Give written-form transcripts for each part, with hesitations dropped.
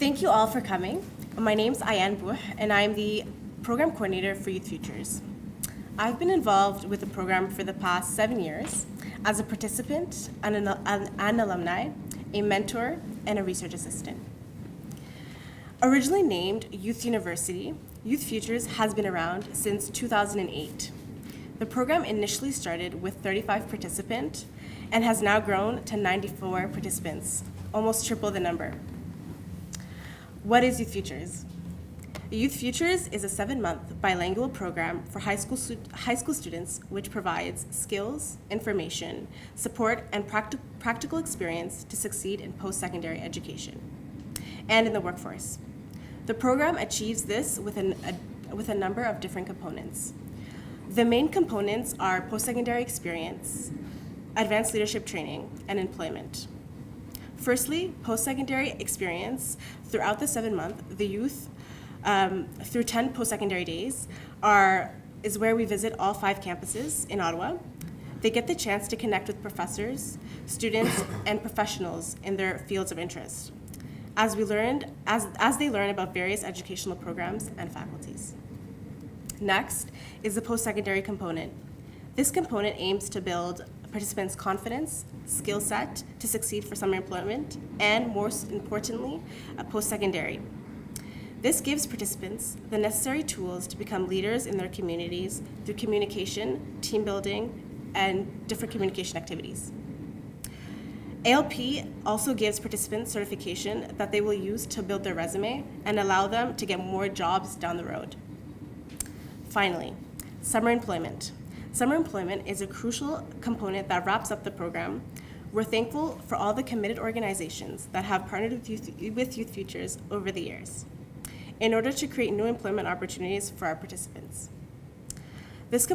Thank you all for coming. My name's Ayane Bouh, and I'm the program coordinator for Youth Futures. I've been involved with the program for the past 7 years as a participant, an alumni, a mentor, and a research assistant. Originally named Youth University, Youth Futures has been around since 2008. The program initially started with 35 participants and has now grown to 94 participants, almost triple the number. What is Youth Futures? Youth Futures is a 7-month bilingual program for high school students which provides skills, information, support, and practical experience to succeed in post-secondary education and in the workforce. The program achieves this with a number of different components. The main components are post-secondary experience, advanced leadership training, and employment. Firstly, post-secondary experience. Throughout the 7-month, the youth, through 10 post-secondary days, is where we visit all 5 campuses in Ottawa. They get the chance to connect with professors, students, and professionals in their fields of interest, as they learn about various educational programs and faculties. Next is the post-secondary component. This component aims to build participants' confidence, skill set to succeed for summer employment, and most importantly, post-secondary. This gives participants the necessary tools to become leaders in their communities through communication, team building, and different communication activities. ALP also gives participants certification that they will use to build their resume and allow them to get more jobs down the road. Finally, summer employment. Summer employment is a crucial component that wraps up the program. We're thankful for all the committed organizations that have partnered with Youth Futures over the years in order to create new employment opportunities for our participants. This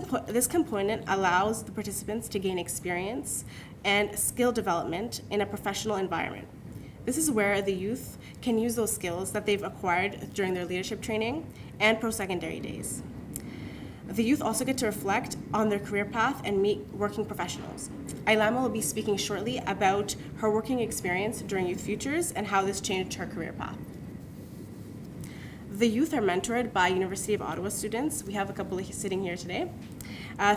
component allows the participants to gain experience and skill development in a professional environment. This is where the youth can use those skills that they've acquired during their leadership training and post-secondary days. The youth also get to reflect on their career path and meet working professionals. Ayane will be speaking shortly about her working experience during Youth Futures and how this changed her career path. The youth are mentored by University of Ottawa students. We have a couple sitting here today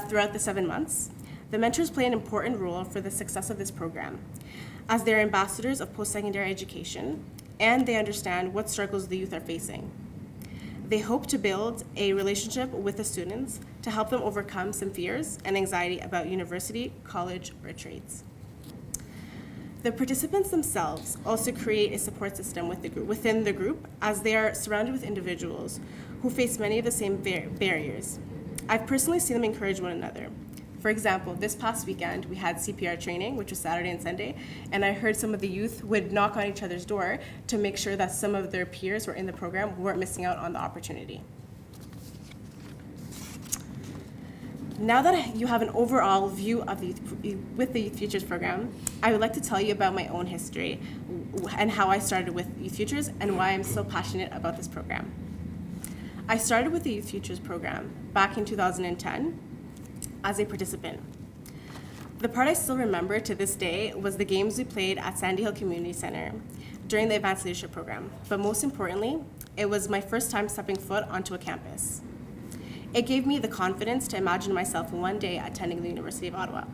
throughout the 7 months. The mentors play an important role for the success of this program, as they're ambassadors of post-secondary education, and they understand what struggles the youth are facing. They hope to build a relationship with the students to help them overcome some fears and anxiety about university, college, or trades. The participants themselves also create a support system within the group, as they are surrounded with individuals who face many of the same barriers. I've personally seen them encourage one another. For example, this past weekend, we had CPR training, which was Saturday and Sunday, and I heard some of the youth would knock on each other's door to make sure that some of their peers who were in the program weren't missing out on the opportunity. Now that you have an overall view of the Youth Futures program, I would like to tell you about my own history and how I started with Youth Futures and why I'm so passionate about this program. I started with the Youth Futures program back in 2010 as a participant. The part I still remember to this day was the games we played at Sandy Hill Community Center during the Advanced Leadership program, but most importantly, it was my first time stepping foot onto a campus. It gave me the confidence to imagine myself one day attending the University of Ottawa.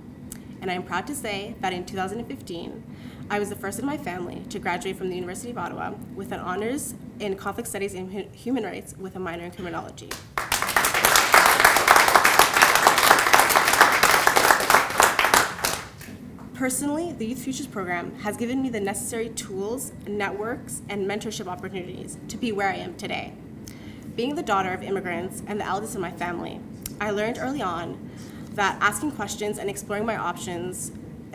And I am proud to say that in 2015, I was the first in my family to graduate from the University of Ottawa with an honors in conflict studies and human rights with a minor in criminology. Personally, the Youth Futures program has given me the necessary tools, networks, and mentorship opportunities to be where I am today. Being the daughter of immigrants and the eldest in my family, I learned early on that asking questions and exploring my options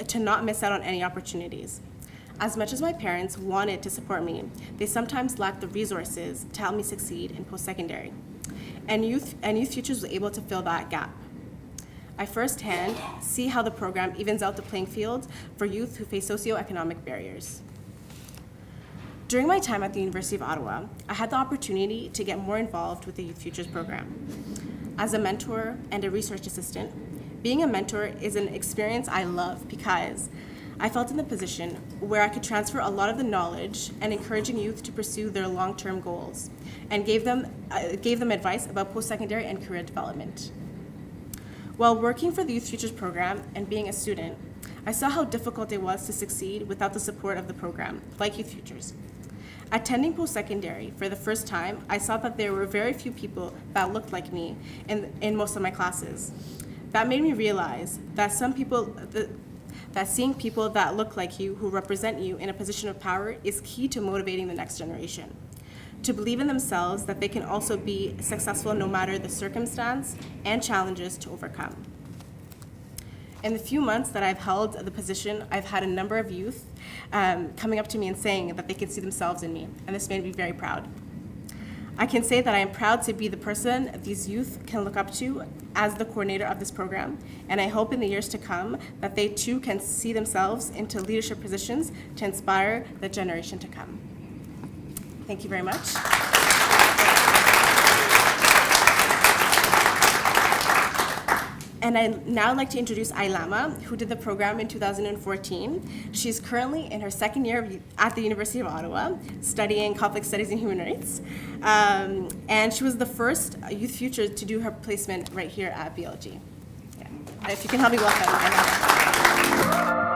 to not miss out on any opportunities. As much as my parents wanted to support me, they sometimes lacked the resources to help me succeed in post-secondary. And Youth Futures was able to fill that gap. I firsthand see how the program evens out the playing field for youth who face socioeconomic barriers. During my time at the University of Ottawa, I had the opportunity to get more involved with the Youth Futures program. As a mentor and a research assistant, being a mentor is an experience I love because I felt in the position where I could transfer a lot of the knowledge and encouraging youth to pursue their long-term goals, and gave them advice about post-secondary and career development. While working for the Youth Futures program and being a student, I saw how difficult it was to succeed without the support of the program, like Youth Futures. Attending post-secondary for the first time, I saw that there were very few people that looked like me in most of my classes. That made me realize that that seeing people that look like you, who represent you in a position of power, is key to motivating the next generation. To believe in themselves that they can also be successful no matter the circumstance and challenges to overcome. In the few months that I've held the position, I've had a number of youth coming up to me and saying that they can see themselves in me, and this made me very proud. I can say that I am proud to be the person these youth can look up to as the coordinator of this program, and I hope in the years to come that they too can see themselves into leadership positions to inspire the generation to come. Thank you very much. And I'd now like to introduce Ayane, who did the program in 2014. She's currently in her second year at the University of Ottawa, studying conflict studies and human rights. And she was the first Youth Future to do her placement right here at BLG. Yeah. If you can help me welcome Ayane.